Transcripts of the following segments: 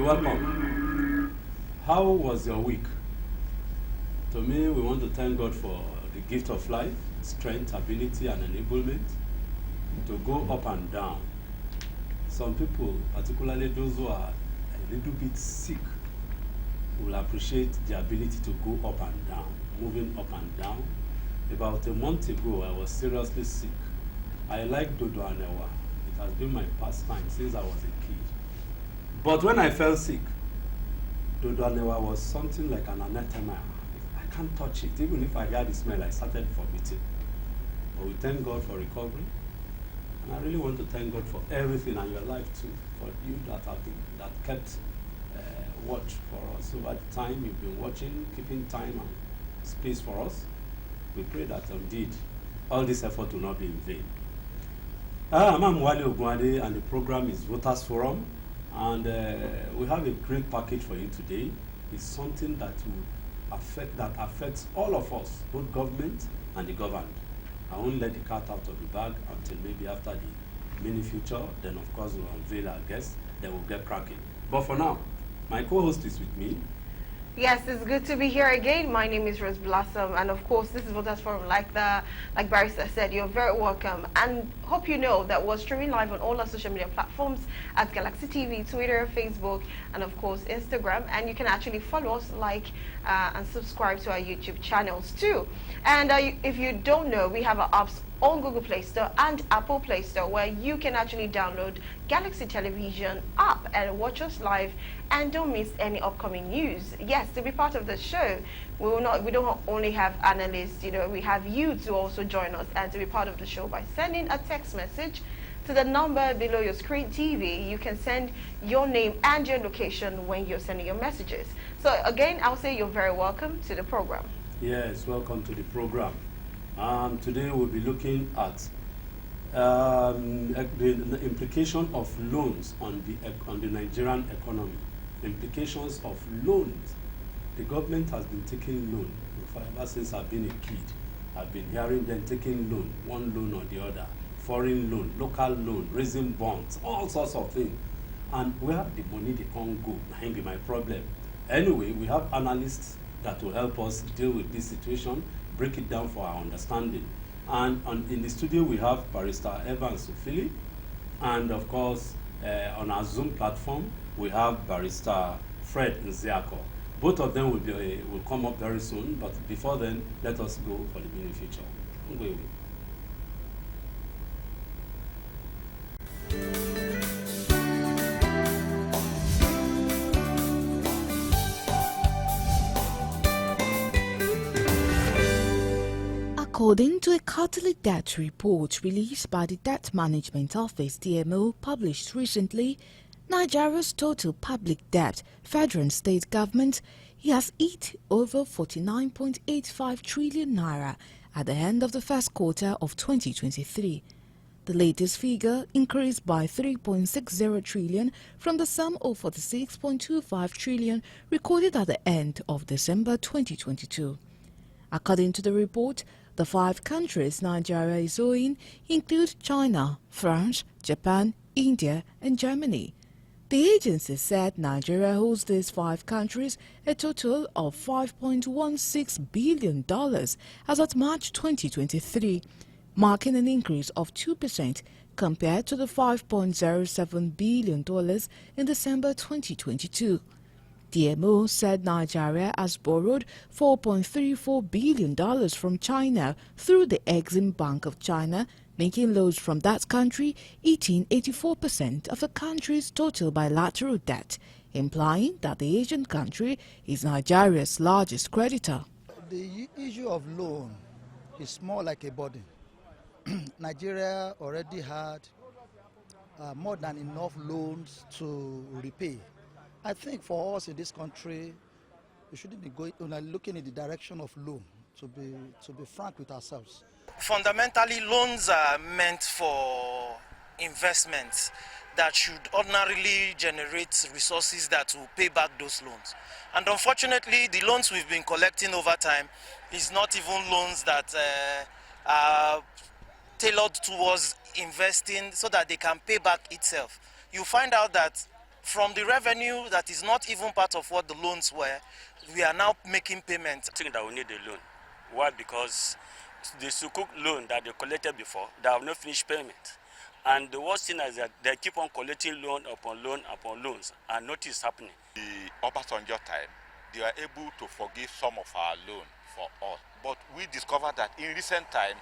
welcome. How was your week? To me, we want to thank God for the gift of life, strength, ability, and enablement to go up and down. Some people, particularly those who are a little bit sick, will appreciate the ability to go up and down, moving up and down. About a month ago, I was seriously sick. I like Dodo and Ewa. It has been my pastime since I was a kid. But when I fell sick, Dodo and Ewa was something like an anathema. I can't touch it. Even if I hear the smell, I started vomiting. But we thank God for recovery. And I really want to thank God for everything and your life too, for you that kept watch for us over the time you've been watching, keeping time and space for us. We pray that indeed all this effort will not be in vain. I'm Wale Ogwade, and the program is Voters Forum, and we have a great package for you today. It's something that affects all of us, both government and the governed. I won't let the cat out of the bag until maybe after the mini future. Then of course we'll unveil our guests. Then we'll get cracking. But for now, my co-host is with me. Yes, it's good to be here again. My name is Rose Blossom, and of course, this is Voters Forum. Like Barrister said, you're very welcome. And hope you know that we're streaming live on all our social media platforms at Galaxy TV, Twitter, Facebook, and of course Instagram. And you can actually follow us, and subscribe to our YouTube channels too. And if you don't know, we have our apps on Google Play Store and Apple Play Store, where you can actually download Galaxy Television app and watch us live and don't miss any upcoming news. Yes, to be part of the show, we don't only have analysts, we have you to also join us and to be part of the show by sending a text message to the number below your screen TV. You can send your name and your location when you're sending your messages. So again, I'll say you're very welcome to the program. Yes, welcome to the program. Today we'll be looking at the implication of loans on the Nigerian economy. Implications of loans. The government has been taking loan. Ever since I've been a kid, I've been hearing them taking loan, one loan or the other, foreign loan, local loan, raising bonds, all sorts of things. And where the money they can't go, that be my problem. Anyway, we have analysts that will help us deal with this situation, break it down for our understanding. And in the studio we have Barrister Evans Sufili, and of course on our Zoom platform we have Barrister Fred Nziako. Both of them will come up very soon, but before then, let us go for the mini feature. According to a quarterly debt report released by the Debt Management Office (DMO) published recently, Nigeria's total public debt, federal and state government, has hit over 49.85 trillion naira at the end of the first quarter of 2023. The latest figure increased by 3.60 trillion from the sum of 46.25 trillion recorded at the end of December 2022. According to the report, the 5 countries Nigeria is owing include China, France, Japan, India, and Germany. The agency said Nigeria owes these 5 countries a total of $5.16 billion as at March 2023, marking an increase of 2% compared to the $5.07 billion in December 2022. DMO said Nigeria has borrowed $4.34 billion from China through the Exim Bank of China, making loans from that country eating 84% of the country's total bilateral debt, implying that the Asian country is Nigeria's largest creditor. The issue of loan is more like a burden. Nigeria already had more than enough loans to repay. I think for us in this country, we shouldn't be looking in the direction of loan, to be frank with ourselves. Fundamentally, loans are meant for investments that should ordinarily generate resources that will pay back those loans. And unfortunately, the loans we've been collecting over time is not even loans that are tailored towards investing so that they can pay back itself. You find out that from the revenue that is not even part of what the loans were, we are now making payments. I think that we need a loan. Why? Because the sukuk loan that they collected before, they have not finished payment. And the worst thing is that they keep on collecting loan upon loans, and nothing is happening. The Obasanjo time, they were able to forgive some of our loan for us. But we discovered that in recent time,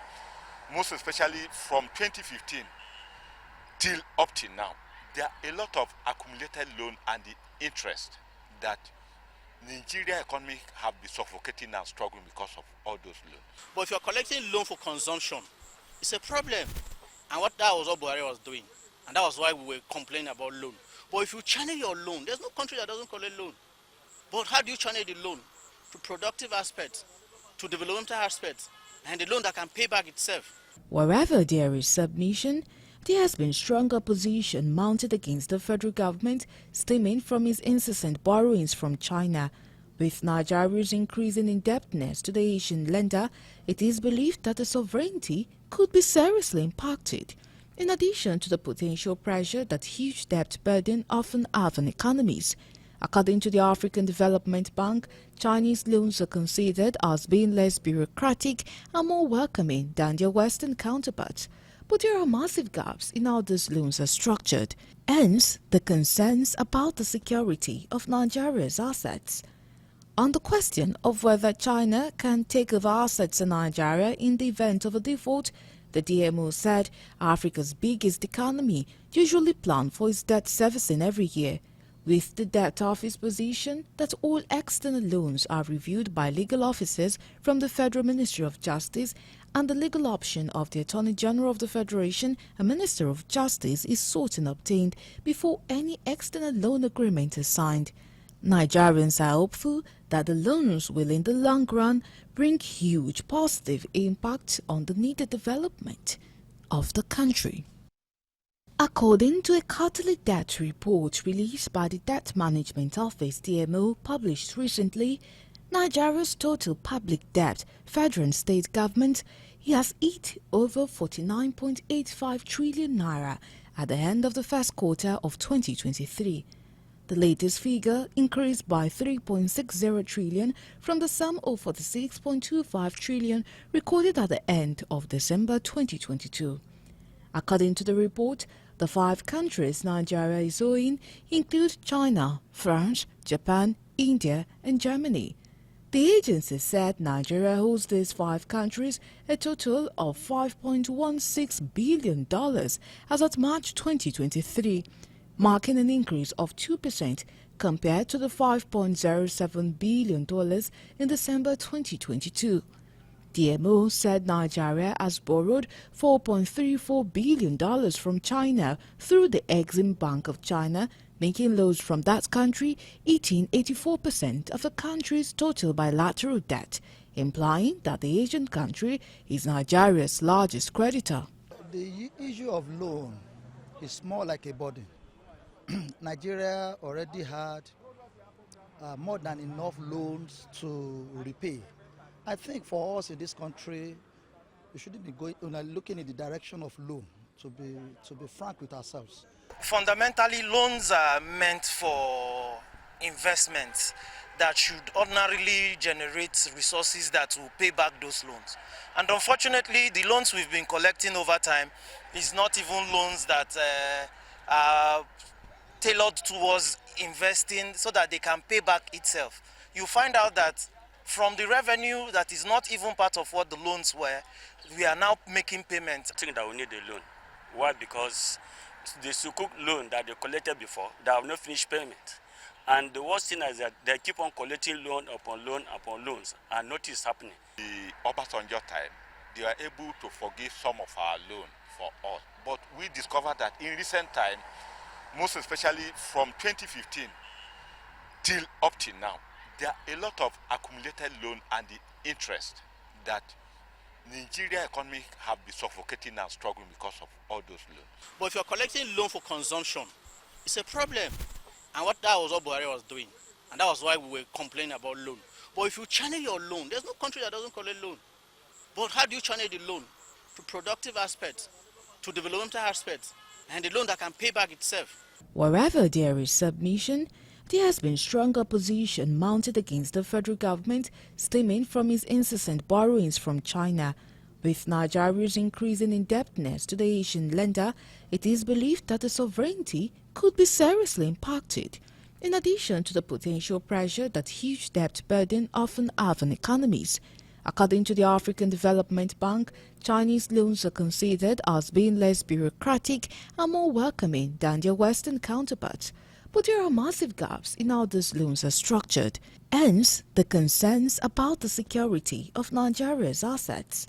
most especially from 2015 till up till now, there are a lot of accumulated loan and the interest that Nigerian economy have been suffocating and struggling because of all those loans. But if you're collecting loan for consumption, it's a problem. And that was what Buhari was doing. And that was why we were complaining about loan. But if you channel your loan, there's no country that doesn't collect loan. But how do you channel the loan? To productive aspects, to developmental aspects, and the loan that can pay back itself. Wherever there is submission, there has been strong opposition mounted against the federal government stemming from its incessant borrowings from China. With Nigeria's increasing indebtedness to the Asian lender, it is believed that the sovereignty could be seriously impacted, in addition to the potential pressure that huge debt burden often have on economies. According to the African Development Bank, Chinese loans are considered as being less bureaucratic and more welcoming than their Western counterparts. But there are massive gaps in how these loans are structured, hence the concerns about the security of Nigeria's assets. On the question of whether China can take over assets in Nigeria in the event of a default, the DMO said Africa's biggest economy usually plans for its debt servicing every year, with the debt office position that all external loans are reviewed by legal officers from the Federal Ministry of Justice, and the legal option of the Attorney General of the Federation and Minister of Justice is sought and obtained before any external loan agreement is signed. Nigerians are hopeful that the loans will in the long run bring huge positive impact on the needed development of the country. According to a quarterly debt report released by the Debt Management Office (DMO) published recently, Nigeria's total public debt, federal and state government, has hit over 49.85 trillion naira at the end of the first quarter of 2023. The latest figure increased by 3.60 trillion from the sum of 46.25 trillion recorded at the end of December 2022. According to the report, the 5 countries Nigeria is owing include China, France, Japan, India, and Germany. The agency said Nigeria owes these 5 countries a total of $5.16 billion as at March 2023, marking an increase of 2% compared to the $5.07 billion in December 2022. DMO said Nigeria has borrowed $4.34 billion from China through the Exim Bank of China, making loans from that country eating 84% of the country's total bilateral debt, implying that the Asian country is Nigeria's largest creditor. The issue of loan is more like a burden. Nigeria already had more than enough loans to repay. I think for us in this country, we shouldn't be looking in the direction of loan, to be frank with ourselves. Fundamentally, loans are meant for investments that should ordinarily generate resources that will pay back those loans. And unfortunately, the loans we've been collecting over time is not even loans that are tailored towards investing so that they can pay back itself. You find out that from the revenue that is not even part of what the loans were, we are now making payments. I think that we need a loan. Why? Because the sukuk loan that they collected before, they have not finished payment. And the worst thing is that they keep on collecting loan upon loans, and nothing is happening. The Obasanjo time, they were able to forgive some of our loan for us. But we discovered that in recent time, most especially from 2015 till up till now, there are a lot of accumulated loan and the interest that Nigerian economy have been suffocating and struggling because of all those loans. But if you're collecting loan for consumption, it's a problem. And that was what Buhari was doing. And that was why we were complaining about loan. But if you channel your loan, there's no country that doesn't collect loan. But how do you channel the loan? To productive aspects, to developmental aspects, and the loan that can pay back itself. Wherever there is submission, there has been strong opposition mounted against the federal government stemming from its incessant borrowings from China. With Nigeria's increasing indebtedness to the Asian lender, it is believed that the sovereignty could be seriously impacted, in addition to the potential pressure that huge debt burden often have on economies. According to the African Development Bank, Chinese loans are considered as being less bureaucratic and more welcoming than their Western counterparts. But there are massive gaps in how these loans are structured, hence the concerns about the security of Nigeria's assets.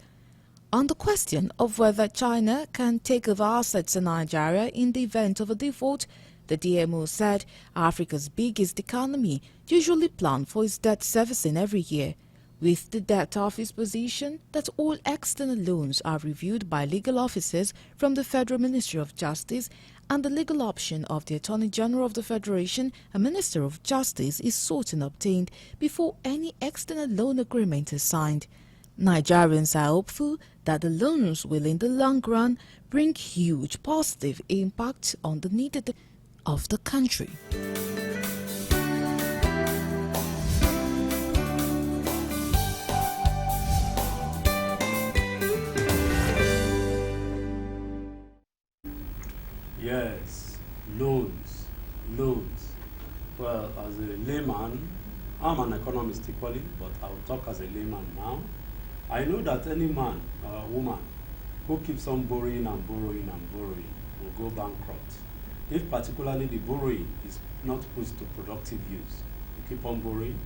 On the question of whether China can take over assets in Nigeria in the event of a default, the DMO said Africa's biggest economy usually plans for its debt servicing every year, with the debt office position that all external loans are reviewed by legal officers from the Federal Ministry of Justice, and the legal option of the Attorney General of the Federation and Minister of Justice is sought and obtained before any external loan agreement is signed. Nigerians are hopeful that the loans will in the long run bring huge positive impact on the needed of the country. Yes, loans, loans. Well, as a layman, I'm an economist equally, but I'll talk as a layman now. I know that any man or woman who keeps on borrowing and borrowing and borrowing will go bankrupt. If particularly the borrowing is not put to productive use, you keep on borrowing.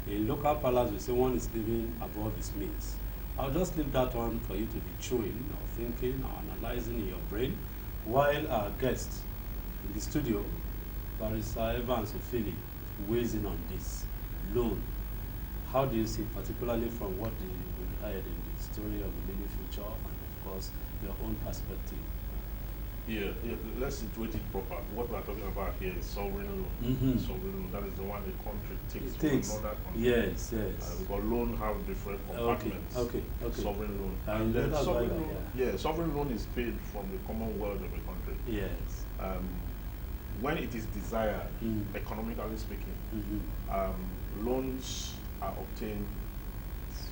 In local parlance, we say one is living above his means. I'll just leave that one for you to be chewing or thinking or analyzing in your brain, while our guest in the studio, Barrister Evans Ofili, weighs in on this loan. How do you see, particularly from what we heard in the story of the Mini Future, and of course your own perspective? Yeah, let's situate it proper. What we're talking about here is sovereign loan. Sovereign loan, that is the one the country takes from another country. Yes. Because loan have different compartments. Okay. Sovereign loan. And then sovereign loan is paid from the commonwealth of the country. Yes. When it is desired, economically speaking, loans are obtained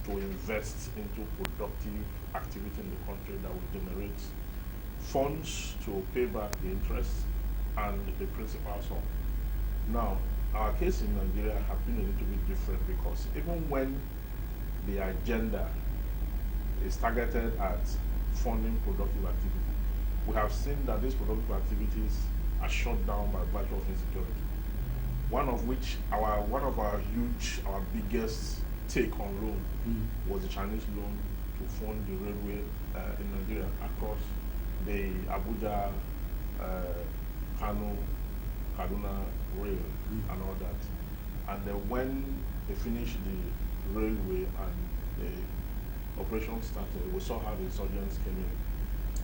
to invest into productive activity in the country that will generate funds to pay back the interest and the principal sum. Now, our case in Nigeria has been a little bit different because even when the agenda is targeted at funding productive activity, we have seen that these productive activities are shut down by virtue of insecurity. One of which, our biggest take on loan was the Chinese loan to fund the railway in Nigeria across the Abuja, Kano, Kaduna rail and all that. And then when they finished the railway and the operation started, we saw how the insurgents came in.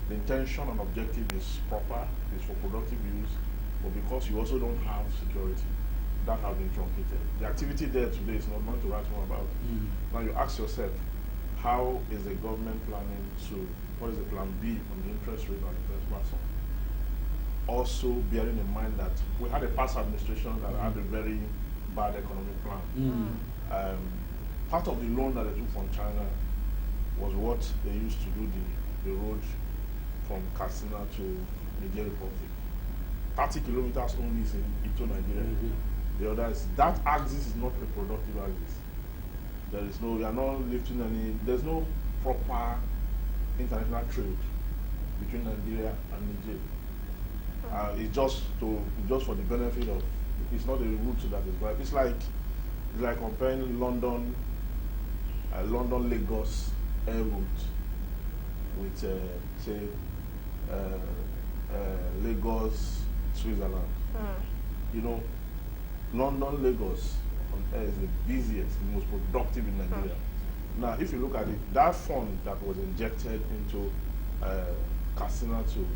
The intention and objective is proper, is for productive use, but because you also don't have security, that has been truncated. The activity there today is not going to write more about. Now you ask yourself, how is the government planning to, what is the plan B on the interest rate and the principal sum? Also bearing in mind that we had a past administration that had a very bad economic plan. Part of the loan that they took from China was what they used to do the road from Katsina to Niger Republic. 30 kilometers only is into Nigeria. The other is, that axis is not a productive axis. There is no, we are not lifting any, there's no proper international trade between Nigeria and Niger. It's just for the benefit of, it's not a route that is right. It's like comparing London Lagos air route with say Lagos Switzerland. You know, London Lagos on air is the busiest, the most productive in Nigeria. Now, if you look at it, that fund that was injected into Katsina too,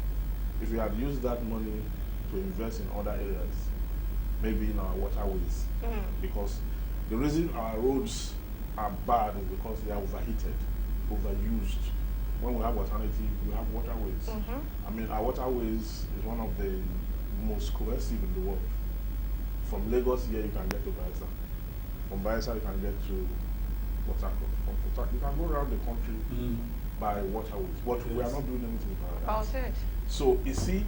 if we had used that money to invest in other areas, maybe in our waterways, because the reason our roads are bad is because they are overheated, overused. When we have alternative, we have waterways. I mean, our waterways is one of the most cohesive in the world. From Lagos here, you can get to Bayelsa. From Bayelsa, you can get to Port Harcourt. From Port Harcourt, you can go around the country by waterways. But we are not doing anything about that. About it. So you see,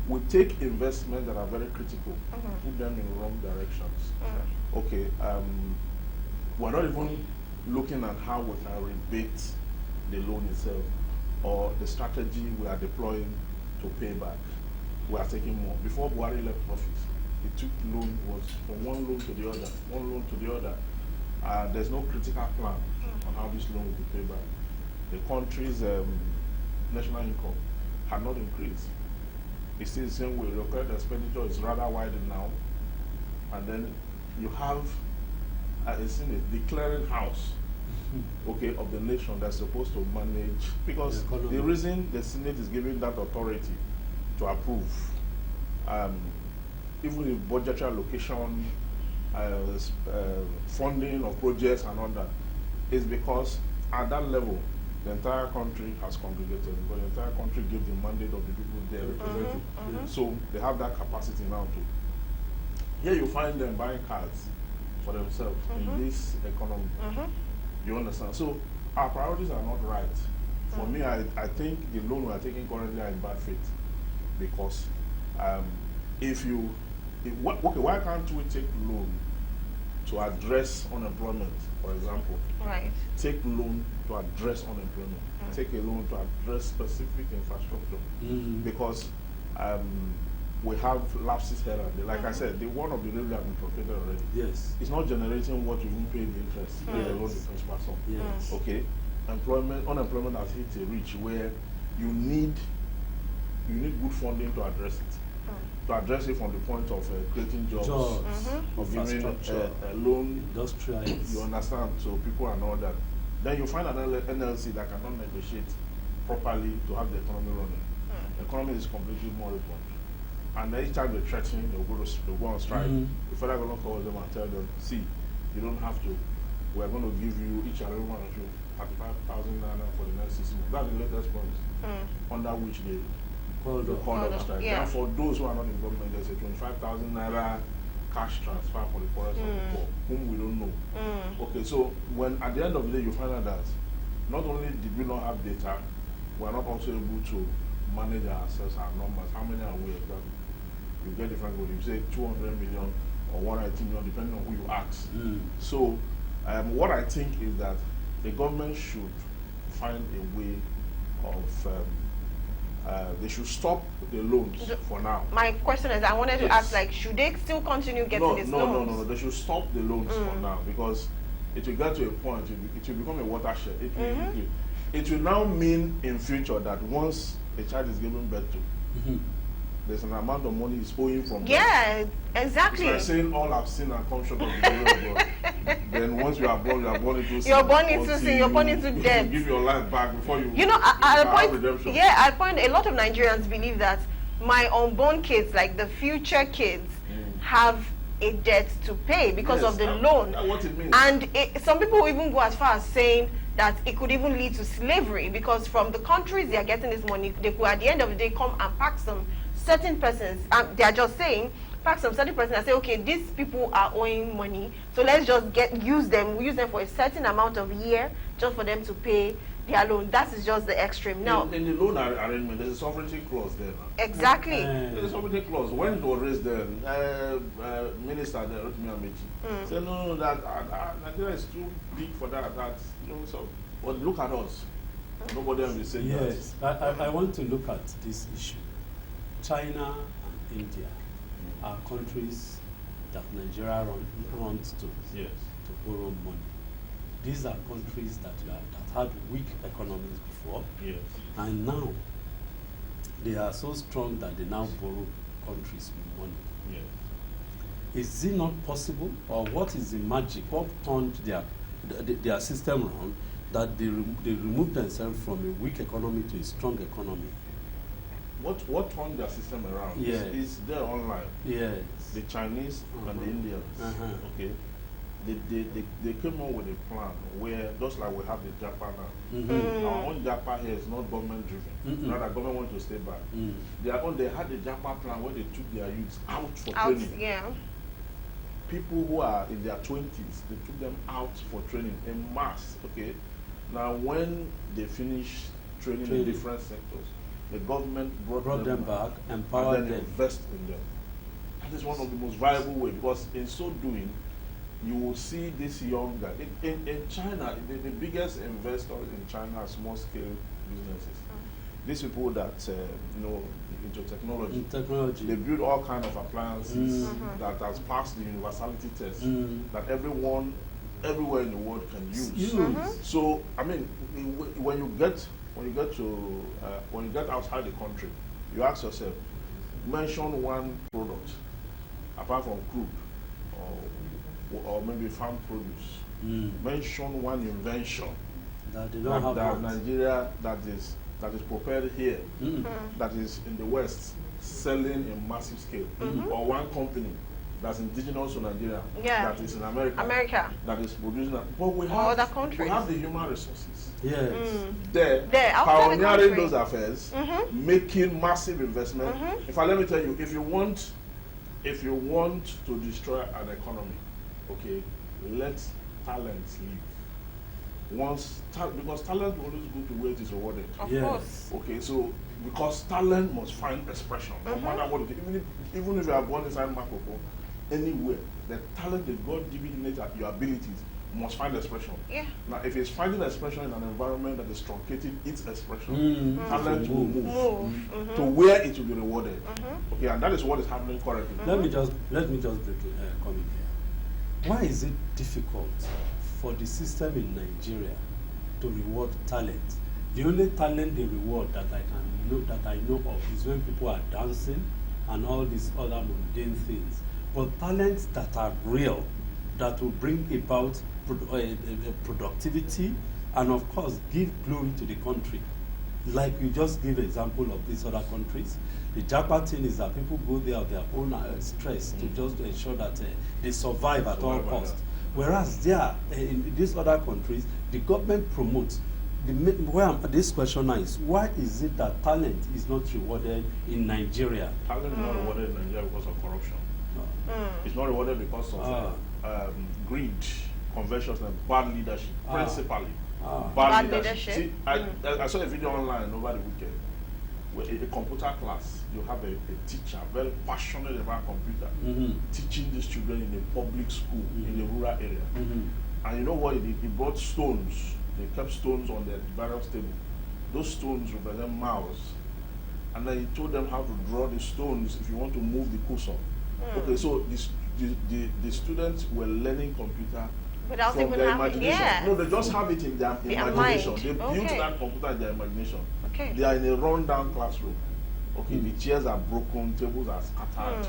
we take investments that are very critical, put them in wrong directions. Okay, we're not even looking at how we can rebate the loan itself or the strategy we are deploying to pay back. We are taking more. Before Buhari left office, it took loan was from one loan to the other, one loan to the other. There's no critical plan on how this loan will be paid back. The country's national income had not increased. It's still the same way. Your credit expenditure is rather widened now. And then you have a Senate declaring house, okay, of the nation that's supposed to manage, because the reason the Senate is giving that authority to approve, even if budgetary allocation, funding of projects and all that, is because at that level, the entire country has congregated, but the entire country gave the mandate of the people they represented. So they have that capacity now too. Here you find them buying cars for themselves in this economy. You understand? So our priorities are not right. For me, I think the loan we are taking currently are in bad faith, because why can't we take loan to address unemployment, for example? Right. Take loan to address unemployment. Take a loan to address specific infrastructure, because we have lapses here and there. Like I said, the one of the railway have been completed already. Yes. It's not generating what you even pay the interest. Let alone the principal sum. Yes. Okay. Unemployment has hit a reach where you need good funding to address it. To address it from the point of creating jobs, of giving a loan, industrialize. You understand? So people and all that. Then you find another NLC that cannot negotiate properly to have the economy running. The economy is completely moribund. And each time they threaten, they'll go on strike. The federal government calls them and tell them, see, you don't have to. We're going to give you, each and every one of you, 35,000 naira for the next 6 months. That's the latest promise, under which they call them strike. And for those who are not in government, there's a 25,000 naira cash transfer for the poorest of the poor, whom we don't know. Okay, so when at the end of the day you find out that not only did we not have data, we are not also able to manage ourselves, our numbers. How many are we exactly? You get different goals. You say 200 million or 180 million, depending on who you ask. So what I think is that the government should find a way of they should stop the loans for now. My question is, I wanted to ask, like, should they still continue getting these loans? No. They should stop the loans for now, because it will get to a point, it will become a watershed. It will now mean in future that once a child is given birth to, there's an amount of money is owing from Yeah, exactly. It's like saying all have sinned and come short of the glory of God. Then once you are born into sin. You're born into sin, you're born into debt. You give your life back before you know, at a point, redemption. at a point, a lot of Nigerians believe that my unborn kids, like the future kids, have a debt to pay because of the loan. That's what it means. And some people even go as far as saying that it could even lead to slavery, because from the countries they are getting this money, they could at the end of the day come and pack some certain persons, they are just saying, pack some certain persons and say, okay, these people are owing money, so let's just use them for a certain amount of year just for them to pay their loan. That is just the extreme. Now, in the loan arrangement, there's a sovereignty clause there. Exactly. There's a sovereignty clause. When it was raised, the minister there, Rotimi Amechi, said, no, that Nigeria is too big for that. So, but look at us. Nobody else is saying that. Yes, I want to look at this issue. China and India are countries that Nigeria runs to borrow money. These are countries that had weak economies before, and now they are so strong that they now borrow countries with money. Is it not possible, or what is the magic? What turned their system around that they removed themselves from a weak economy to a strong economy? What turned their system around is they're online. Yes. The Chinese and the Indians. Okay. they came up with a plan where, just like we have the Japan now, our own Japan here is not government driven. Rather, government want to stay back. They had the Japan plan where they took their youths out for training. Yeah. People who are in their 20s, they took them out for training en masse. Okay, now when they finish training in different sectors, the government brought them back, empowered and then invest in them. That is one of the most viable ways, because in so doing, you will see this young guy. In China, the biggest investors in China are small-scale businesses. These people that into technology, they build all kinds of appliances that has passed the universality test that everyone, everywhere in the world can use. So, I mean, when you get outside the country, you ask yourself, mention one product apart from crude or maybe farm produce. Mention one invention that Nigeria that is prepared here, that is in the West, selling in massive scale, or one company that's indigenous to Nigeria, that is in America, that is producing that. But we have other countries. We have the human resources. Yes. There pioneering those affairs, making massive investment. In fact, let me tell you, if you want to destroy an economy, okay, let talents leave. Because talent will always go to where it is awarded. Of course. Okay, so because talent must find expression, no matter what it is. Even if you are born inside Makoko, anywhere, the talent that God given you, your abilities, must find expression. Yeah. Now, if it's finding expression in an environment that is truncating its expression, talent will move to where it will be rewarded. Okay, and that is what is happening currently. Let me just briefly come in here. Why is it difficult for the system in Nigeria to reward talent? The only talent they reward that I know of is when people are dancing and all these other mundane things. But talents that are real, that will bring about productivity and of course give glory to the country. Like we just give example of these other countries. The Japa thing is that people go there of their own stress to just ensure that they survive at all costs. Whereas there, in these other countries, the government promotes. This question now is, why is it that talent is not rewarded in Nigeria? Talent is not rewarded in Nigeria because of corruption. It's not rewarded because of greed, covetousness, bad leadership, principally. Bad leadership. See, I saw a video online over the weekend where a computer class, you have a teacher very passionate about computer, teaching these children in a public school in a rural area. And you know what he did? He brought stones. They kept stones on the various tables. Those stones represent mouse. And then he told them how to draw the stones if you want to move the cursor. Okay, so the students were learning computer without from their imagination. No, they just have it in their imagination. Mind. They built that computer in their imagination. Okay. They are in a run-down classroom. Okay, the chairs are broken, tables are scattered.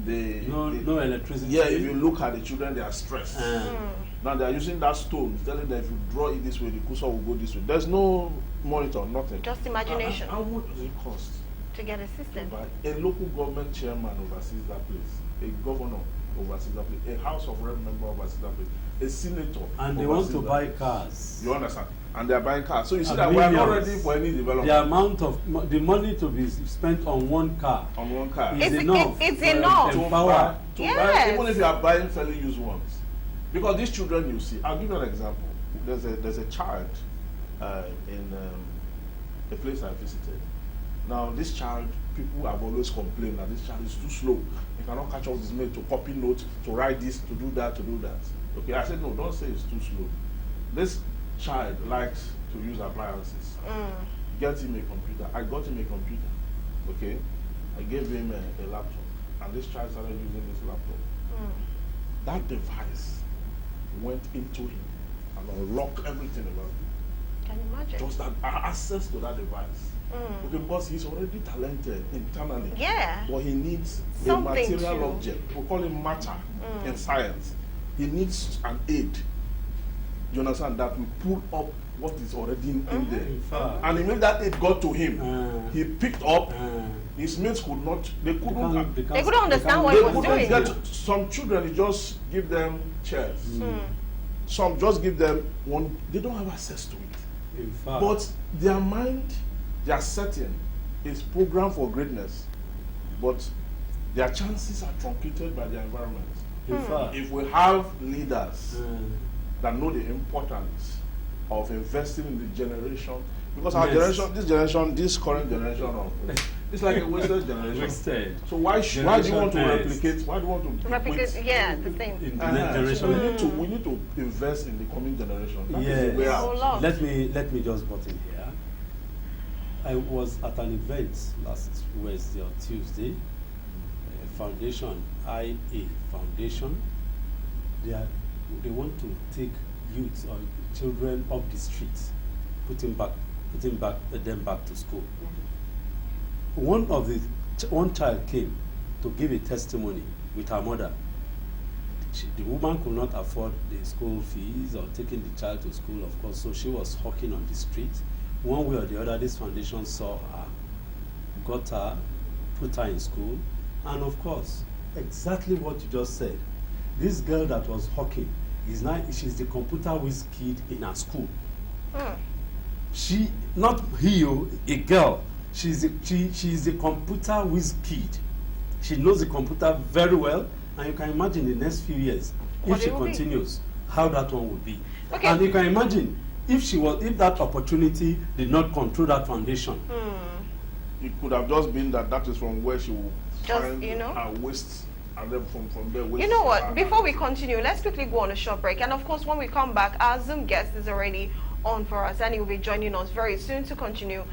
No electricity. Yeah, if you look at the children, they are stressed. Now they are using that stone, telling them if you draw it this way, the cursor will go this way. There's no monitor, nothing. Just imagination. How much does it cost? To get a system. A local government chairman oversees that place. A governor oversees that place. A House of Rep member oversees that place. A senator. And they want to buy cars. You understand? And they are buying cars. So you see that we are not ready for any development. The amount of the money to be spent on one car. Is enough. It's enough. To buy, even if you are buying fairly used ones. Because these children you see, I'll give you an example. There's a child in a place I visited. Now this child, people have always complained that this child is too slow. He cannot catch up with his mate to copy notes, to write this, to do that, to do that. Okay, I said no, don't say it's too slow. This child likes to use appliances. Get him a computer. I got him a computer. Okay, I gave him a laptop, and this child started using this laptop. That device went into him and unlocked everything about him. Can you imagine? Just that access to that device. Okay, because he's already talented internally. Yeah. But he needs something a material object. We call it matter in science. He needs an aid you understand, that will pull up what is already in there. And immediately that it got to him, he picked up. His mates could not, they couldn't. They couldn't understand what he was doing. Some children, you just give them chairs. Some just give them one, they don't have access to it. But their mind, their setting is programmed for greatness. But their chances are truncated by their environment. If we have leaders that know the importance of investing in the generation, because our generation, this current generation of it's like a wasted generation. So why do you want to replicate? Why do you want to replicate? Yeah, the same. Generation. So we need to invest in the coming generation. That is the way out. Let me just butt in here. I was at an event last Wednesday or Tuesday. Foundation, IA Foundation. They want to take youth or children off the streets, putting them back to school. One child came to give a testimony with her mother. The woman could not afford the school fees or taking the child to school, of course, so she was hawking on the street. One way or the other, this foundation saw her, got her, put her in school, and of course, exactly what you just said. This girl that was hawking she's the computer whiz kid in her school. A girl. She's the computer whiz kid. She knows the computer very well, and you can imagine the next few years, if she continues, how that one would be. Okay. And you can imagine if that opportunity did not control that foundation. It could have just been that is from where she will find her waste. And then from there, you know what? Before we continue, let's quickly go on a short break. And of course, when we come back, our Zoom guest is already on for us, and he will be joining us very soon to continue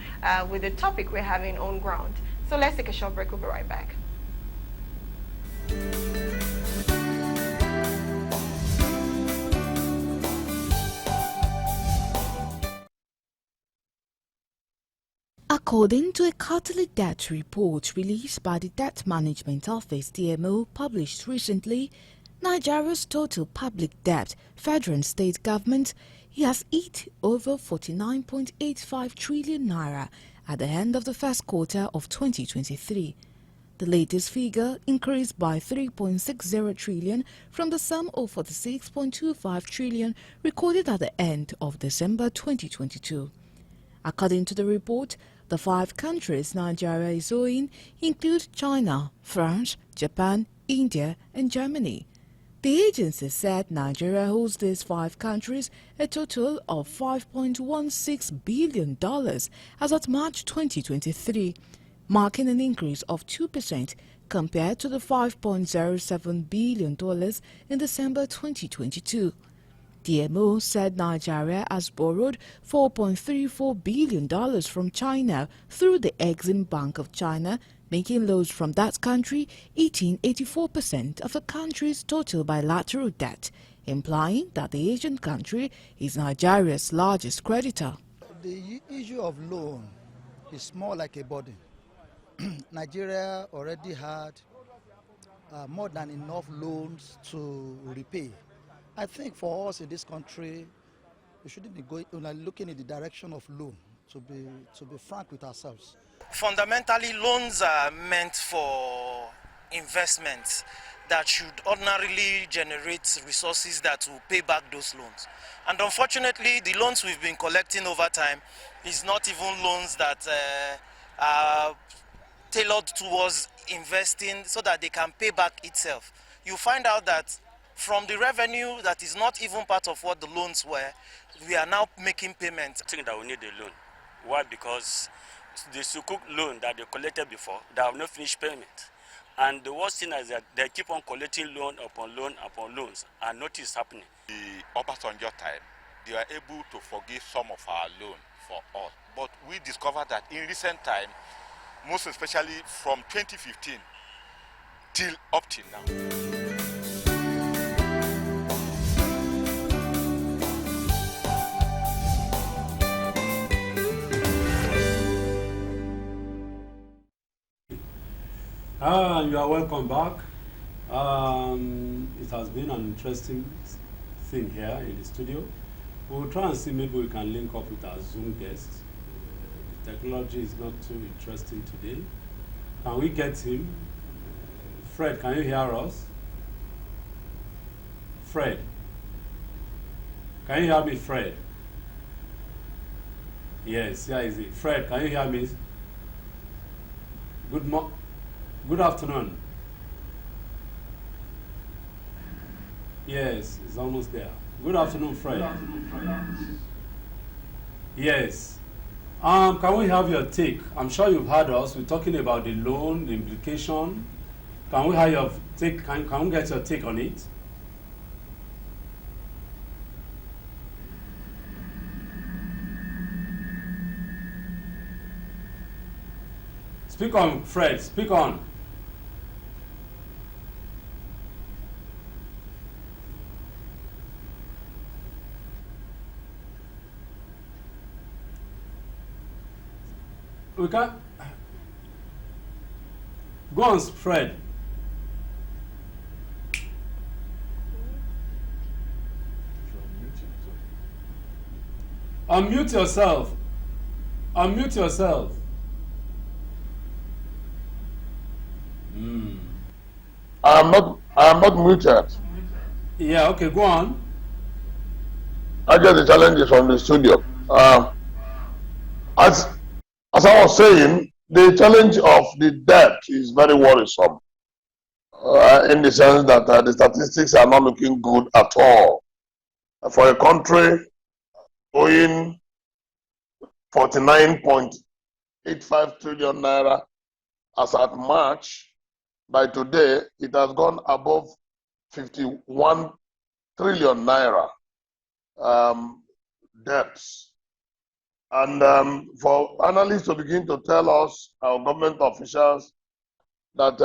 with the topic we're having on ground. So let's take a short break. We'll be right back. According to a quarterly debt report released by the Debt Management Office (DMO) published recently, Nigeria's total public debt, federal and state government, has hit over 49.85 trillion naira at the end of the first quarter of 2023. The latest figure increased by 3.60 trillion from the sum of 46.25 trillion recorded at the end of December 2022. According to the report, the 5 countries Nigeria is owing include China, France, Japan, India, and Germany. The agency said Nigeria owes these 5 countries a total of $5.16 billion as at March 2023, marking an increase of 2% compared to the $5.07 billion in December 2022. DMO said Nigeria has borrowed $4.34 billion from China through the Exim Bank of China, making loans from that country eating 84% of the country's total bilateral debt, implying that the Asian country is Nigeria's largest creditor. The issue of loan is more like a burden. Nigeria already had more than enough loans to repay. I think for us in this country, we shouldn't be looking in the direction of loan, to be frank with ourselves. Fundamentally, loans are meant for investments that should ordinarily generate resources that will pay back those loans. And unfortunately, the loans we've been collecting over time is not even loans that are tailored towards investing so that they can pay back itself. You find out that from the revenue that is not even part of what the loans were, we are now making payments. I think that we need a loan. Why? Because the sukuk loan that they collected before, they have not finished payment. And the worst thing is that they keep on collecting loan upon loan upon loans, and nothing is happening. The Obasanjo time, they were able to forgive some of our loan for us. But we discovered that in recent time, most especially from 2015 till up till now. You are welcome back. It has been an interesting thing here in the studio. We'll try and see maybe we can link up with our Zoom guest. The technology is not too interesting today. Can we get him? Fred, can you hear us? Fred. Can you hear me, Fred? Yes, here is it. Fred, can you hear me? Good afternoon. Yes, it's almost there. Good afternoon, Fred. Yes. Can we have your take? I'm sure you've heard us. We're talking about the loan, the implication. Can we have your take? Can we get your take on it? Speak on, Fred. Speak on. We can go on, Fred. Unmute yourself. Unmute yourself. I'm not muted. Yeah, okay, go on. I get the challenges from the studio. As I was saying, the challenge of the debt is very worrisome in the sense that the statistics are not looking good at all. For a country owing 49.85 trillion naira as at March, by today, it has gone above 51 trillion naira debts. And for analysts to begin to tell us, our government officials, that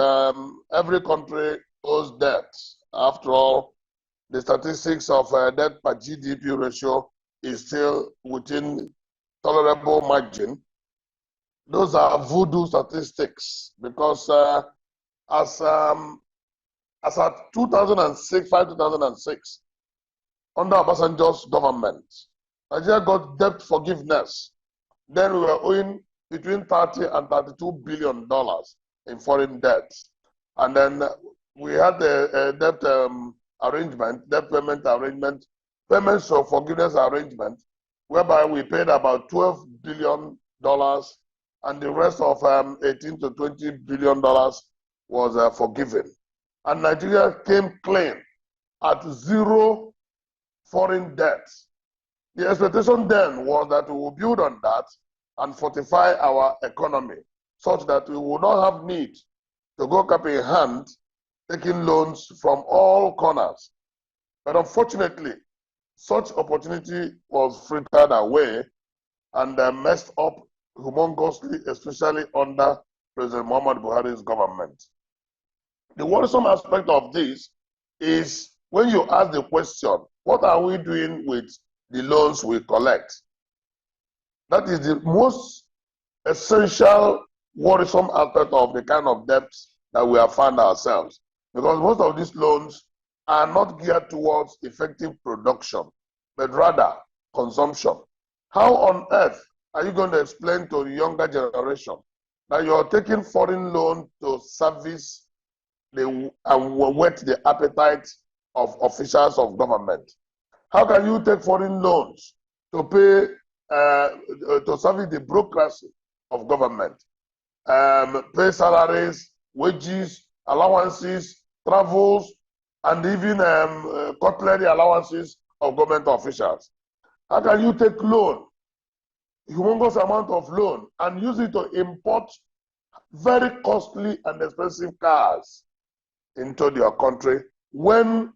every country owes debts. After all, the statistics of debt per GDP ratio is still within tolerable margin. Those are voodoo statistics because as at 2006, 2006, under Obasanjo's government, Nigeria got debt forgiveness. Then we were owing between 30 and 32 billion dollars in foreign debt. And then we had a debt arrangement, debt payment arrangement, payments of forgiveness arrangement, whereby we paid about $12 billion and the rest of 18 to 20 billion dollars was forgiven. And Nigeria came clean at zero foreign debt. The expectation then was that we will build on that and fortify our economy such that we will not have need to go cap in hand taking loans from all corners. But unfortunately, such opportunity was frittered away and messed up humongously, especially under President Muhammad Buhari's government. The worrisome aspect of this is when you ask the question, what are we doing with the loans we collect? That is the most essential worrisome aspect of the kind of debts that we have found ourselves. Because most of these loans are not geared towards effective production, but rather consumption. How on earth are you going to explain to the younger generation that you're taking foreign loan to service and whet the appetite of officials of government? How can you take foreign loans to pay, to service the bureaucracy of government, pay salaries, wages, allowances, travels, and even cutlery allowances of government officials? How can you take loan, humongous amount of loan, and use it to import very costly and expensive cars into your country when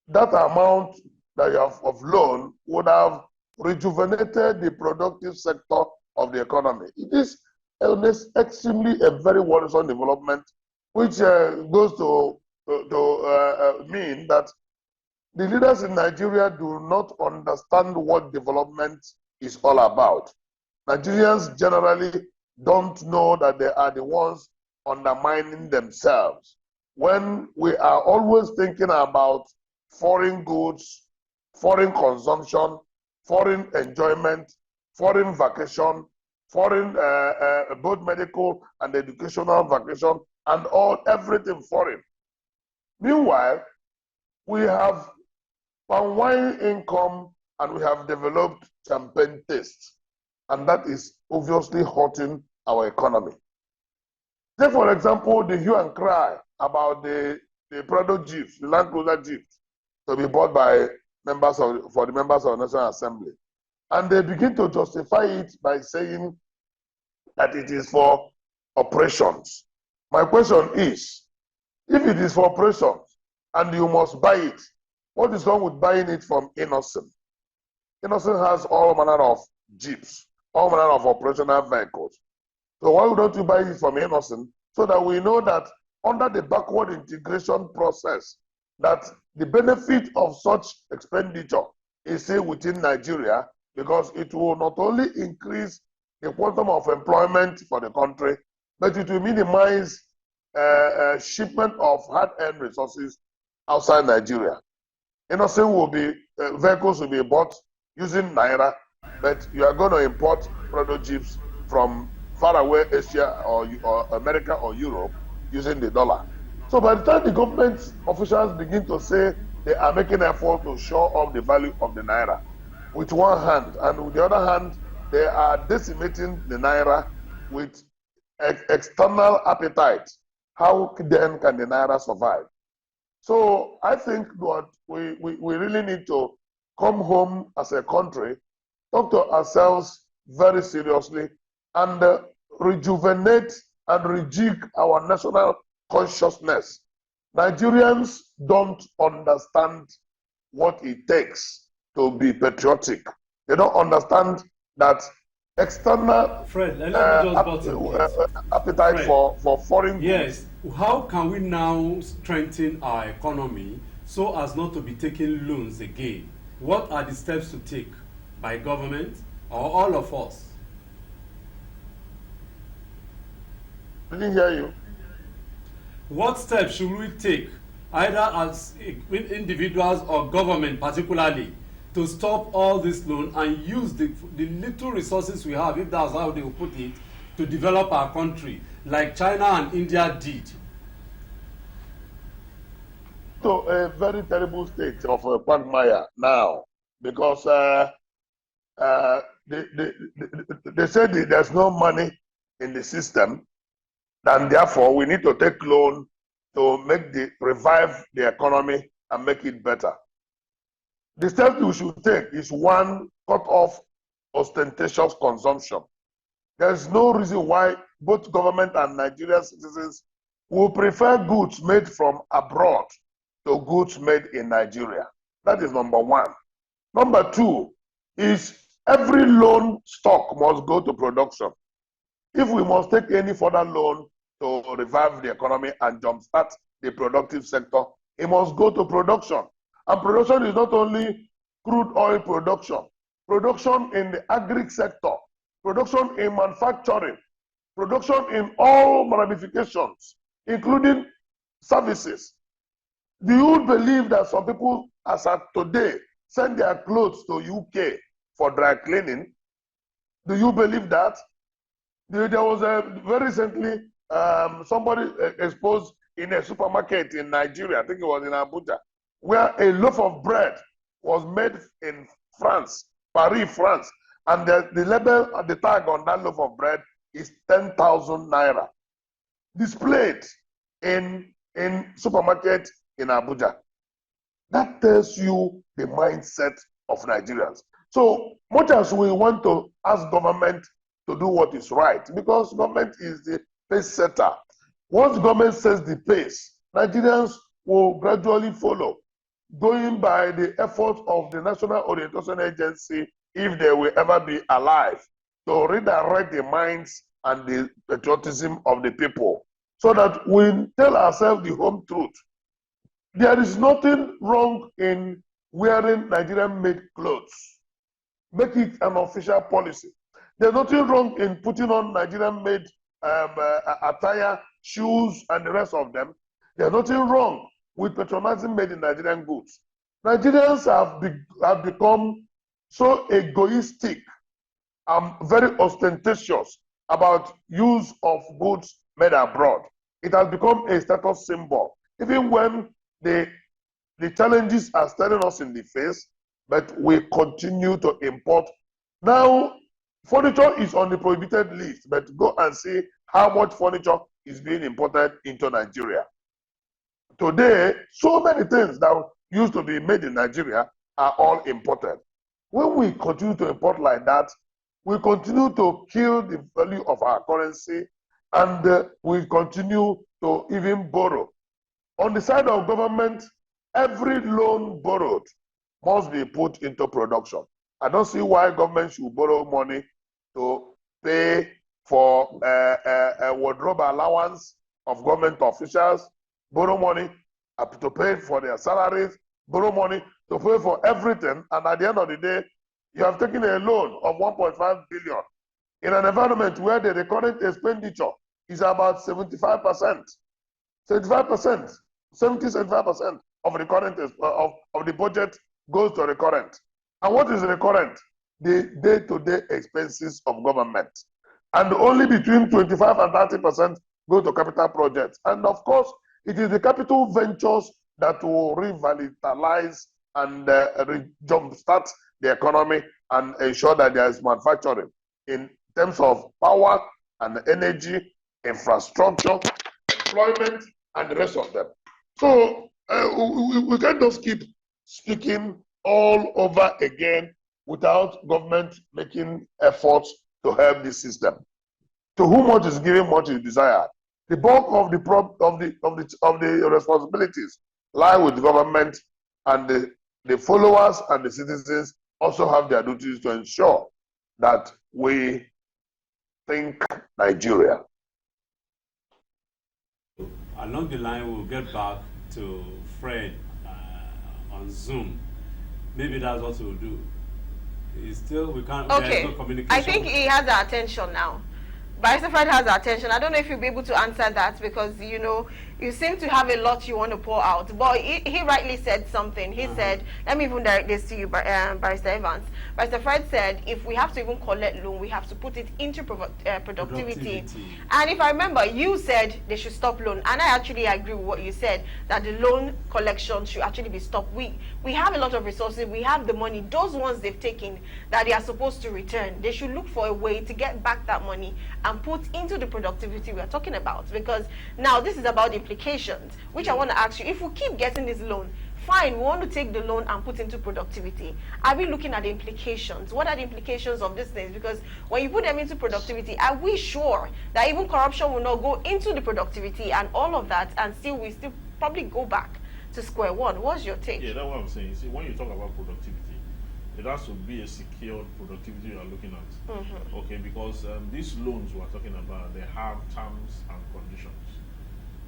that amount that you have of loan would have rejuvenated the productive sector of the economy? It is extremely a very worrisome development, which goes to mean that the leaders in Nigeria do not understand what development is all about. Nigerians generally don't know that they are the ones undermining themselves. When we are always thinking about foreign goods, foreign consumption, foreign enjoyment, foreign vacation, foreign both medical and educational vacation, and everything foreign. Meanwhile, we have palm wine income and we have developed champagne taste, and that is obviously hurting our economy. Take, for example, the hue and cry about the Prado Jeep, the Land Cruiser Jeep, to be bought by the members of the National Assembly. And they begin to justify it by saying that it is for operations. My question is, if it is for operations and you must buy it, what is wrong with buying it from Innocent? Innocent has all manner of jeeps, all manner of operational vehicles. So why don't you buy it from Innocent, so that we know that under the backward integration process, that the benefit of such expenditure is still within Nigeria, because it will not only increase the quantum of employment for the country, but it will minimize shipment of hard-earned resources outside Nigeria. Innocent will be, vehicles will be bought using Naira, but you are going to import product jeeps from far away Asia or America or Europe using the dollar. So by the time the government officials begin to say they are making effort to show off the value of the Naira with one hand, and with the other hand, they are decimating the Naira with external appetite, how then can the Naira survive? So I think that we really need to come home as a country, talk to ourselves very seriously, and rejuvenate and rejig our national consciousness. Nigerians don't understand what it takes to be patriotic. They don't understand that external Fred, let me just button, appetite Fred, for foreign goods. Yes. How can we now strengthen our economy so as not to be taking loans again? What are the steps to take by government or all of us? I didn't hear you. What steps should we take, either as individuals or government particularly, to stop all this loan and use the little resources we have, if that's how they will put it, to develop our country, like China and India did? To a very terrible state of quagmire now, because they said there's no money in the system, and therefore we need to take loan to revive the economy and make it better. The steps we should take is, one, cut off ostentatious consumption. There's no reason why both government and Nigerian citizens will prefer goods made from abroad to goods made in Nigeria. That is number one. Number two is every loan stock must go to production. If we must take any further loan to revive the economy and jumpstart the productive sector, it must go to production. And production is not only crude oil production, production in the agri sector, production in manufacturing, production in all ramifications, including services. Do you believe that some people, as of today, send their clothes to UK for dry cleaning? Do you believe that? There was very recently somebody exposed in a supermarket in Nigeria, I think it was in Abuja, where a loaf of bread was made in France, Paris, France, and the label, the tag on that loaf of bread is 10,000 naira, displayed in supermarket in Abuja. That tells you the mindset of Nigerians. So much as we want to ask government to do what is right, because government is the pace setter. Once government sets the pace, Nigerians will gradually follow, going by the effort of the National Orientation Agency, if they will ever be alive, to redirect the minds and the patriotism of the people, so that we tell ourselves the home truth. There is nothing wrong in wearing Nigerian-made clothes. Make it an official policy. There's nothing wrong in putting on Nigerian-made attire, shoes, and the rest of them. There's nothing wrong with patronizing made in Nigerian goods. Nigerians have become so egoistic, very ostentatious about use of goods made abroad. It has become a status symbol, even when the challenges are staring us in the face, but we continue to import. Now, furniture is on the prohibited list, but go and see how much furniture is being imported into Nigeria. Today, so many things that used to be made in Nigeria are all imported. When we continue to import like that, we continue to kill the value of our currency, and we continue to even borrow. On the side of government, every loan borrowed must be put into production. I don't see why government should borrow money to pay for a wardrobe allowance of government officials, borrow money to pay for their salaries, borrow money to pay for everything, and at the end of the day, you have taken a loan of 1.5 billion in an environment where the recurrent expenditure is about 75%. 75%, 75% of recurrent of the budget goes to recurrent. And what is recurrent? The day-to-day expenses of government. And only between 25 and 30% go to capital projects. And of course, it is the capital ventures that will revitalize and jumpstart the economy and ensure that there is manufacturing in terms of power and energy, infrastructure, employment, and the rest of them. So we can't just keep speaking all over again without government making efforts to help the system. To whom much is given, much is desired. The bulk of the responsibilities lie with the government, and the followers and the citizens also have their duties to ensure that we think Nigeria. Along the line, we'll get back to Fred on Zoom. Maybe that's what we'll do. We can't. Okay. There's no communication. I think he has our attention now. Barrister Fred has our attention. I don't know if you'll be able to answer that, because you seem to have a lot you want to pour out. But he rightly said something. He said, let me even direct this to you, Barrister Evans. Barrister Fred said, if we have to even collect loan, we have to put it into productivity. And if I remember, you said they should stop loan. And I actually agree with what you said, that the loan collection should actually be stopped. We have a lot of resources. We have the money. Those ones they've taken that they are supposed to return, they should look for a way to get back that money and put into the productivity we are talking about. Because now this is about implications, which I want to ask you. If we keep getting this loan, fine, we want to take the loan and put into productivity. Are we looking at the implications? What are the implications of these things? Because when you put them into productivity, are we sure that even corruption will not go into the productivity and all of that, and we still probably go back to square one? What's your take? Yeah, that's what I'm saying. See, when you talk about productivity, it has to be a secured productivity you are looking at. Okay, because these loans we're talking about, they have terms and conditions.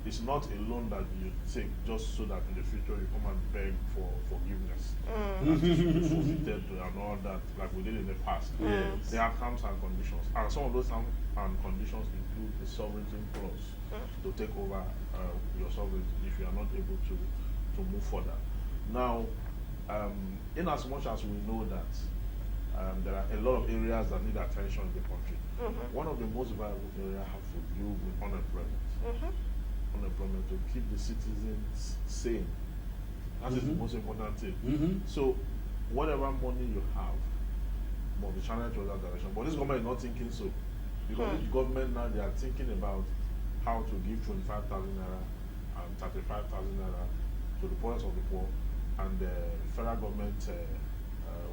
It's not a loan that you take just so that in the future you come and beg for forgiveness. That it should be forfeited and all that, like we did in the past. There are terms and conditions. And some of those terms and conditions include the sovereignty clause to take over your sovereignty if you are not able to move further. Now, in as much as we know that there are a lot of areas that need attention in the country, one of the most valuable areas has to do with unemployment. Unemployment to keep the citizens sane. That is the most important thing. So, whatever money you have, must be channeled to that direction. But this government is not thinking so, because this government now, they are thinking about how to give 25,000 naira and 35,000 naira to the poorest of the poor, and the federal government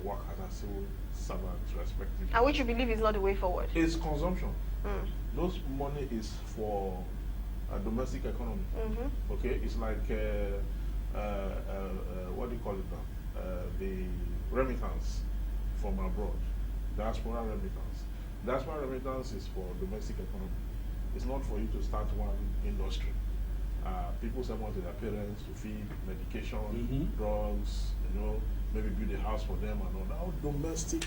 workers and civil servants respectively. And which you believe is not the way forward? It's consumption. Those money is for domestic economy. Okay, it's like what do you call it now? The remittance from abroad, diaspora remittance. Diaspora remittance is for domestic economy. It's not for you to start one industry. People send money to their parents to feed, medication, drugs, maybe build a house for them and all that. All domestic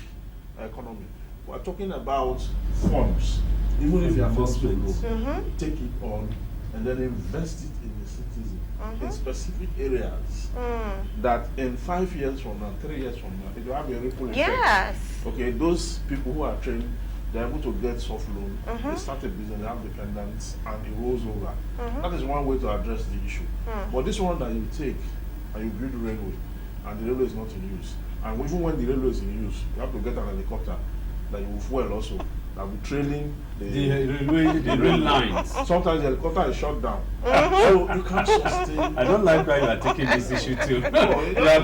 economy. We're talking about funds. Even if you are not to take it on and then invest it in the citizen in specific areas that in 5 years from now, 3 years from now, it will have a ripple effect. Yes. Okay, those people who are trained, they're able to get soft loan, they start a business, they have dependents, and it rolls over. That is one way to address the issue. But this one that you take and you build railway, and the railway is not in use, and even when the railway is in use, you have to get an helicopter that you will fuel also, that will be trailing the rail lines. Sometimes the helicopter is shut down. So you can't sustain. I don't like why you are taking this issue too. you are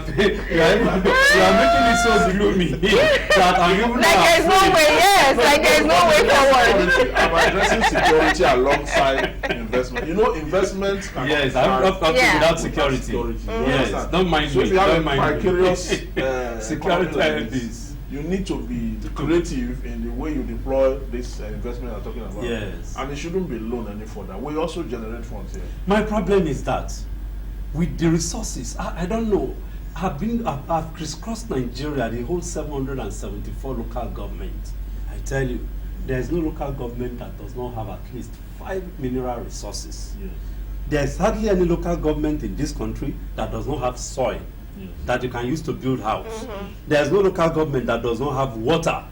making it so gloomy that I'm even like there's no way, yes, like there's no way forward. I'm addressing security alongside investment. You know, investment can yes, I'm without security. Yes, don't mind so me. if you have don't a precarious security like this, you need to be creative in the way you deploy this investment I'm talking about. Yes. And it shouldn't be loan any further. We also generate funds here. My problem is that with the resources, I don't know. I've crisscrossed Nigeria, the whole 774 local government. I tell you, there is no local government that does not have at least 5 mineral resources. Yes. There's hardly any local government in this country that does not have soil that you can use to build house. There's no local government that does not have water.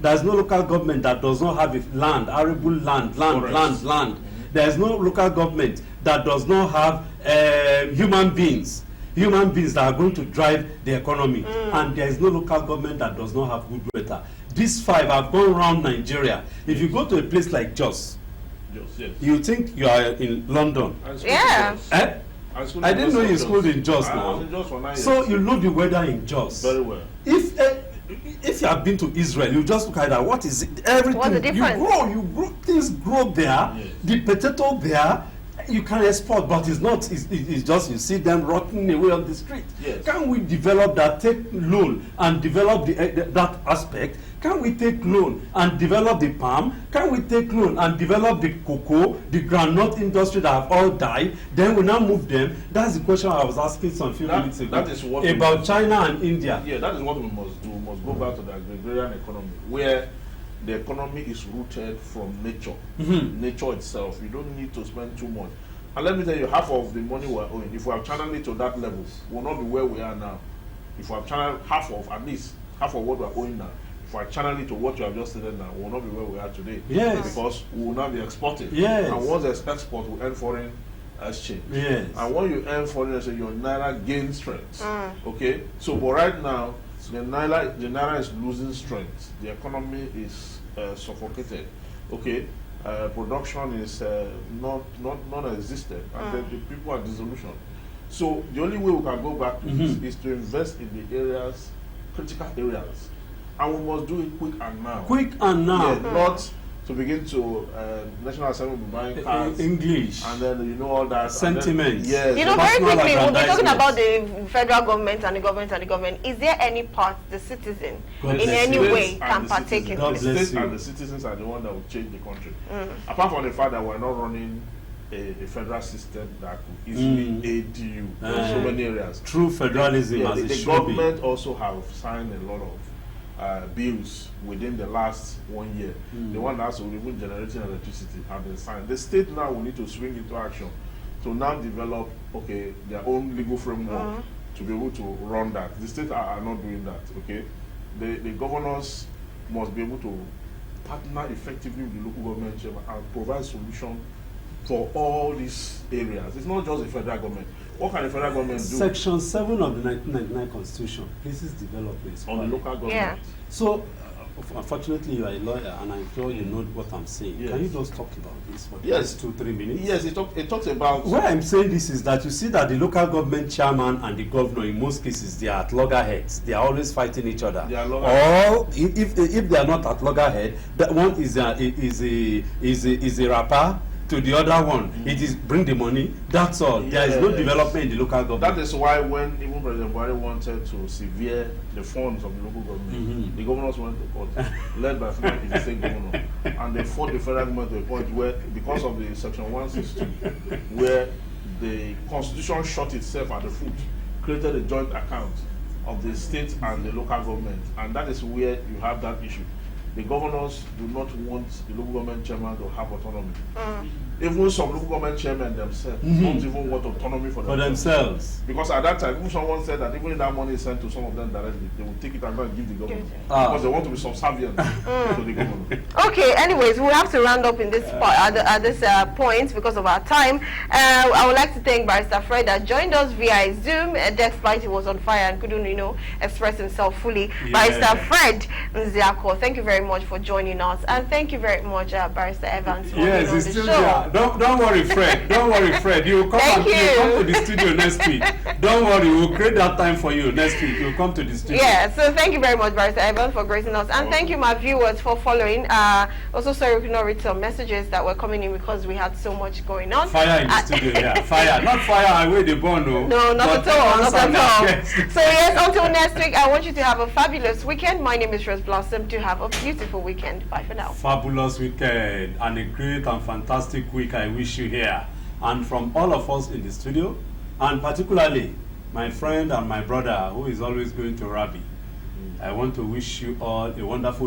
There's no local government that does not have land, arable land. There's no local government that does not have human beings that are going to drive the economy. And there is no local government that does not have good water. These 5 have gone around Nigeria. If you go to a place like Jos, Yes. you think you are in London. Yeah. I didn't know you schooled in Jos now. I was in Jos for 9 years. So you know the weather in Jos. Very well. If you have been to Israel, you just look at that. What is it? Everything. What's the difference? You grow, things grow there. Yes. The potato there, you can export, but it's not. It's just you see them rotting away on the street. Yes. Can we develop that? Take loan and develop that aspect. Can we take loan and develop the palm? Can we take loan and develop the cocoa, the groundnut industry that have all died? Then we now move them. That's the question I was asking some few minutes ago that is what about China and India. Yeah, that is what we must do. We must go back to the agrarian economy, where the economy is rooted from nature, nature itself. You don't need to spend too much. And let me tell you, half of the money we're owing, if we have channeled it to that level, we'll not be where we are now. If we have channeled at least half of what we're owing now, if I channel it to what you have just stated now, we will not be where we are today. Yes. Because we will not be exporting. Yes. And once there's export, we earn foreign exchange. Yes. And when you earn foreign exchange, your naira gains strength. Okay? So, but right now, the naira is losing strength. The economy is suffocated. Okay? Production is non-existent. And then the people are disillusioned. So, the only way we can go back to this is to invest in the areas, critical areas. And we must do it quick and now. Quick and now. Yeah, not to begin to National Assembly buying cars. English. And then you know all that. Sentiments. Yes. You know, very quickly, we'll be talking about the federal government and the government. Is there any part the citizen in any way can partake in The this? state and the citizens are the ones that will change the country. Apart from the fact that we're not running a federal system that will easily aid you in so many areas. True federalism as it the should government also have signed a lot of bills within the last 1 year. The one that's even generating electricity have been signed. The state now will need to swing into action to now develop their own legal framework to be able to run that. The state are not doing that. Okay, the governors must be able to partner effectively with the local government and provide solution for all these areas. It's not just the federal government. What can the federal government do? Section 7 of the 1999 Constitution places development On the local government. Yeah. So, unfortunately, you are a lawyer, and I'm sure you know what I'm saying. Yes. Can you just talk about this for the Yes. next 2-3 minutes? Yes, it talks about. Why I'm saying this is that you see that the local government chairman and the governor, in most cases, they are at loggerheads. They are always fighting each other. They are loggerheads. Or if they are not at loggerhead, that one is a rapper. To the other one, it is bring the money. That's all. There is no development in the local government. That is why when even President Buhari wanted to sever the funds of the local government, the governors went to court, led by the state governor, and they fought the federal government to a point where, because of the Section 162, where the constitution shot itself at the foot, created a joint account of the state and the local government, and that is where you have that issue. the governors do not want the local government chairman to have autonomy. Even some local government chairmen themselves don't even want autonomy for themselves. Because at that time, even someone said that even if that money is sent to some of them directly, they will take it and go and give the government. Because they want to be subservient to the government. Okay, anyways, we have to round up in this at this point because of our time. I would like to thank Barrister Fred that joined us via Zoom. Despite he was on fire and couldn't, express himself fully. Yeah. Barrister Fred Nziako, thank you very much for joining us. And thank you very much, Barrister Evans, for being on the show. There. Don't worry, Fred. Don't worry, Fred. You'll come to the studio next week. Don't worry, we'll create that time for you next week. You'll come to the studio. Yeah, so thank you very much, Barrister Evans, for gracing us. And thank you, my viewers, for following. Also, sorry we could not read some messages that were coming in because we had so much going on. Fire in the studio, yeah. Fire. Not fire away the bone, no. No, not at all. Not at all. So, yes, until next week, I want you to have a fabulous weekend. My name is Rose Blossom. To have a beautiful weekend. Bye for now. Fabulous weekend and a great and fantastic week I wish you here. And from all of us in the studio, and particularly my friend and my brother who is always going to Rabbi, I want to wish you all a wonderful weekend.